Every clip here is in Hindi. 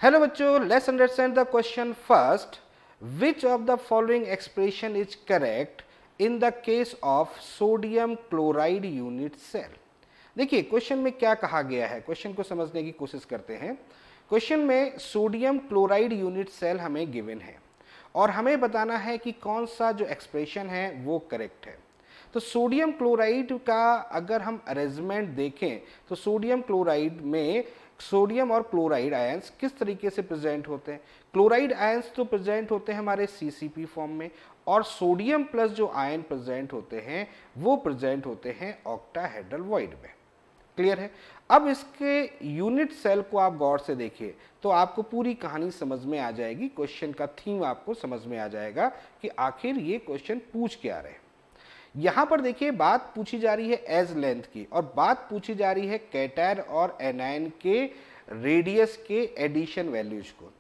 हेलो बच्चों, let's understand the question first. Which of the following expression is correct in the case of sodium chloride unit cell. देखिए क्वेश्चन में क्या कहा गया है, क्वेश्चन को समझने की कोशिश करते हैं. क्वेश्चन में सोडियम क्लोराइड यूनिट सेल हमें गिवन है और हमें बताना है कि कौन सा जो एक्सप्रेशन है वो करेक्ट है. तो सोडियम क्लोराइड का अगर हम अरेंजमेंट देखें तो सोडियम क्लोराइड में सोडियम और क्लोराइड आयंस किस तरीके से प्रेजेंट होते हैं. क्लोराइड आयंस तो प्रेजेंट होते हैं हमारे सीसीपी फॉर्म में और सोडियम प्लस जो आयन प्रेजेंट होते हैं वो प्रेजेंट होते हैं ऑक्टाहेड्रल वॉइड में. क्लियर है. अब इसके यूनिट सेल को आप गौर से देखिए तो आपको पूरी कहानी समझ में आ जाएगी, क्वेश्चन का थीम आपको समझ में आ जाएगा कि आखिर ये क्वेश्चन पूछ क्या रहे. यहां पर देखिए बात पूछी जा रही है एज लेंथ की और बात पूछी जा रही है कैटायन और एनायन के रेडियस के एडिशन वैल्यूज को.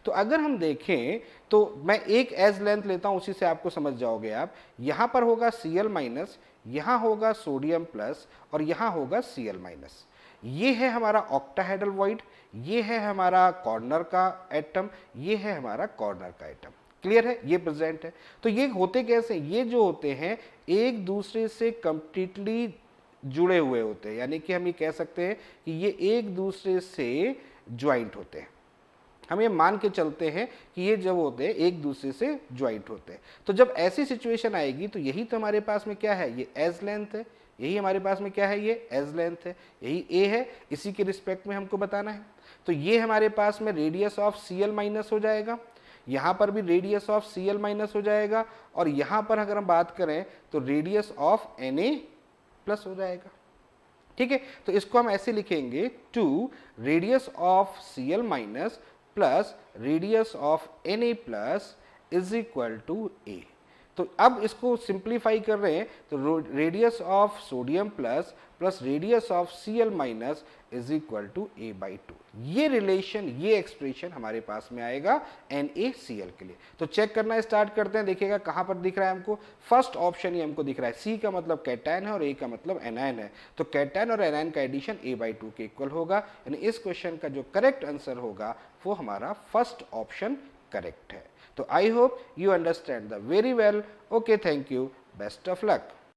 तो अगर हम देखें तो मैं एक एज लेंथ लेता हूं, उसी से आपको समझ जाओगे आप. यहां पर होगा Cl माइनस, यहां होगा सोडियम प्लस और यहां होगा Cl माइनस. ये है हमारा ऑक्टाहेड्रल वॉइड, ये है हमारा कॉर्नर का एटम, ये है हमारा कॉर्नर का एटम. क्लियर है, ये प्रेजेंट है. तो ये होते कैसे, ये जो होते हैं एक दूसरे से कंप्लीटली जुड़े हुए होते हैं, यानी कि हम ये कह सकते हैं कि ये एक दूसरे से ज्वाइंट होते हैं. हम ये मान के चलते हैं कि ये जब होते हैं एक दूसरे से ज्वाइंट होते हैं. तो जब ऐसी सिचुएशन आएगी तो यही तो हमारे पास में क्या है, ये एज लेंथ है. यही हमारे पास में क्या है, ये एज लेंथ है. यही ए है, इसी के रिस्पेक्ट में हमको बताना है. तो ये हमारे पास में रेडियस ऑफ Cl माइनस हो जाएगा, यहाँ पर भी रेडियस ऑफ Cl माइनस हो जाएगा और यहाँ पर अगर हम बात करें तो रेडियस ऑफ Na प्लस हो जाएगा. ठीक है, तो इसको हम ऐसे लिखेंगे, two radius of Cl minus plus radius of Na plus is equal to A. तो अब इसको सिंप्लीफाई कर रहे हैं तो radius of sodium plus plus radius of Cl minus is equal to A/2. ये रिलेशन, ये एक्सप्रेशन हमारे पास में आएगा NaCl के लिए. तो चेक करना स्टार्ट करते हैं. देखिएगा कहां पर दिख रहा है हमको, फर्स्ट ऑप्शन ही हमको दिख रहा है. C का मतलब कैटायन है और A का मतलब एनायन है. तो कैटायन और एनायन का एडिशन A/2 के इक्वल होगा. यानी इस क्वेश्चन का जो करेक्ट आंसर होगा वो हमारा फर्स्ट ऑप्शन करेक्ट है. तो I hope you understand the very well. Okay, thank you, best of luck.